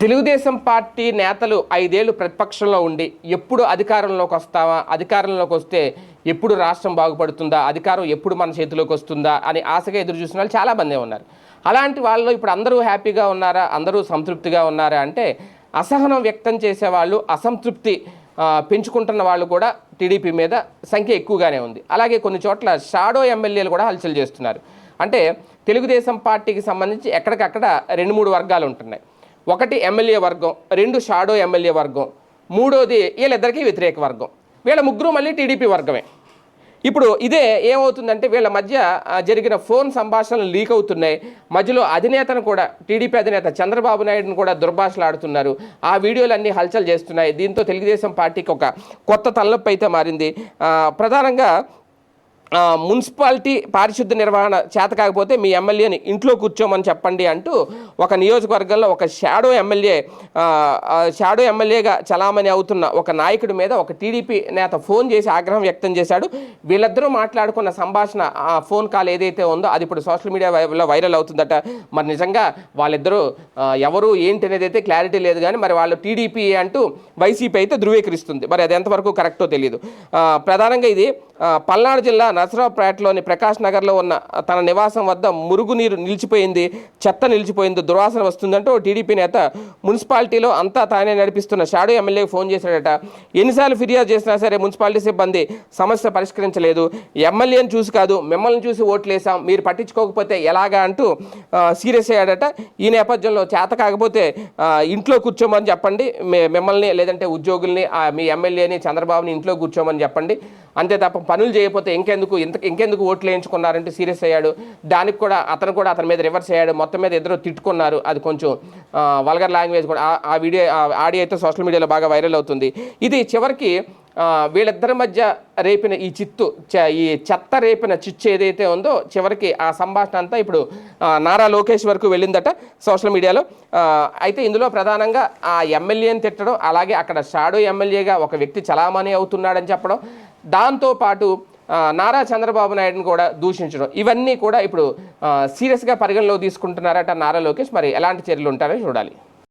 Telugu Desam party నేతలు 5 ఏళ్ళు ప్రతిపక్షంలో ఉండి ఎప్పుడు అధికారంలోకి వస్తావా, అధికారంలోకి వస్తే ఎప్పుడు రాష్ట్రం బాగుపడుతుందా, అధికారం ఎప్పుడు మన చేతిలోకి వస్తుందా అని ఆశగా ఎదురు చూసిన వాళ్ళు చాలామందే ఉన్నారు. అలాంటి వాళ్ళు ఇప్పుడు అందరూ హ్యాపీగా ఉన్నారా, అందరూ సంతృప్తిగా ఉన్నారా అంటే అసహనం వ్యక్తం చేసేవాళ్ళు, అసంతృప్తి పెంచుకుంటున్న వాళ్ళు కూడా టీడీపీ మీద సంఖ్య ఎక్కువగానే ఉంది. అలాగే కొన్ని చోట్ల షాడో ఎమ్మెల్యేలు కూడా హల్చల్ చేస్తున్నారు. అంటే తెలుగుదేశం పార్టీకి సంబంధించి ఎక్కడికక్కడ 2-3 వర్గాలు ఉంటున్నాయి. ఒకటి ఎమ్మెల్యే వర్గం, 2 షాడో ఎమ్మెల్యే వర్గం, మూడోది వీళ్ళిద్దరికీ వ్యతిరేక వర్గం. వీళ్ళ ముగ్గురు మళ్ళీ టీడీపీ వర్గమే. ఇప్పుడు ఇదే ఏమవుతుందంటే వీళ్ళ మధ్య జరిగిన ఫోన్ సంభాషణలు లీక్ అవుతున్నాయి. మధ్యలో అధినేతను కూడా, టీడీపీ అధినేత చంద్రబాబు నాయుడును కూడా దుర్భాషలాడుతున్నారు. ఆ వీడియోలన్నీ హల్చల్ చేస్తున్నాయి. దీంతో తెలుగుదేశం పార్టీకి ఒక కొత్త తలనొప్పి అయితే మారింది. ప్రధానంగా మున్సిపాలిటీ పారిశుద్ధ నిర్వహణ చేత కాకపోతే మీ ఎమ్మెల్యేని ఇంట్లో కూర్చోమని చెప్పండి అంటూ ఒక నియోజకవర్గంలో ఒక షాడో ఎమ్మెల్యేగా చలామణి అవుతున్న ఒక నాయకుడి మీద ఒక టీడీపీ నేత ఫోన్ చేసి ఆగ్రహం వ్యక్తం చేశాడు. వీళ్ళిద్దరూ మాట్లాడుకున్న సంభాషణ, ఆ ఫోన్ కాల్ ఏదైతే ఉందో అది ఇప్పుడు సోషల్ మీడియాలో వైరల్ అవుతుందట. మరి నిజంగా వాళ్ళిద్దరూ ఎవరు ఏంటి అనేది అయితే క్లారిటీ లేదు, కానీ మరి వాళ్ళు టీడీపీ అంటూ వైసీపీ అయితే ధృవీకరిస్తుంది. మరి అది ఎంతవరకు కరెక్టో తెలియదు. ప్రధానంగా ఇది పల్నాడు జిల్లా నరసరావుపేటలోని ప్రకాష్ నగర్లో ఉన్న తన నివాసం వద్ద మురుగునీరు నిలిచిపోయింది, చెత్త నిలిచిపోయింది, దుర్వాసన వస్తుందంటూ టీడీపీ నేత మున్సిపాలిటీలో అంతా తానే నడిపిస్తున్న షాడో ఎమ్మెల్యేకి ఫోన్ చేశాడట. ఎన్నిసార్లు ఫిర్యాదు చేసినా సరే మున్సిపాలిటీ సిబ్బంది సమస్య పరిష్కరించలేదు. ఎమ్మెల్యేని చూసి కాదు, మిమ్మల్ని చూసి ఓట్లేసాం, మీరు పట్టించుకోకపోతే ఎలాగా అంటూ సీరియస్ అయ్యాడట. ఈ నేపథ్యంలో చేత కాకపోతే ఇంట్లో కూర్చోమని చెప్పండి, మిమ్మల్ని లేదంటే ఉద్యోగుల్ని, మీ ఎమ్మెల్యేని చంద్రబాబుని ఇంట్లో కూర్చోమని చెప్పండి, అంతే తప్ప పనులు చేయకపోతే ఇంకెందుకు ఓట్లు వేయించుకున్నారంటే సీరియస్ అయ్యాడు. దానికి కూడా అతని మీద రివర్స్ అయ్యాడు. మొత్తం మీద ఇద్దరు తిట్టుకున్నారు. అది కొంచెం వల్గర్ లాంగ్వేజ్ కూడా ఆ ఆడియో అయితే సోషల్ మీడియాలో బాగా వైరల్ అవుతుంది. ఇది చివరికి వీళ్ళిద్దరి మధ్య రేపిన ఈ చెత్త రేపిన చిచ్చు ఏదైతే ఉందో చివరికి ఆ సంభాషణ అంతా ఇప్పుడు నారా లోకేష్ వరకు వెళ్ళిందట సోషల్ మీడియాలో. అయితే ఇందులో ప్రధానంగా ఆ ఎమ్మెల్యేని తిట్టడం, అలాగే అక్కడ షాడో ఎమ్మెల్యేగా ఒక వ్యక్తి చలామణి అవుతున్నాడని చెప్పడం, దాంతోపాటు నారా చంద్రబాబు నాయుడుని కూడా దూషించడం, ఇవన్నీ కూడా ఇప్పుడు సీరియస్గా పరిగణలో తీసుకుంటున్నారట నారా లోకేష్. మరి ఎలాంటి చర్యలు ఉంటారో చూడాలి.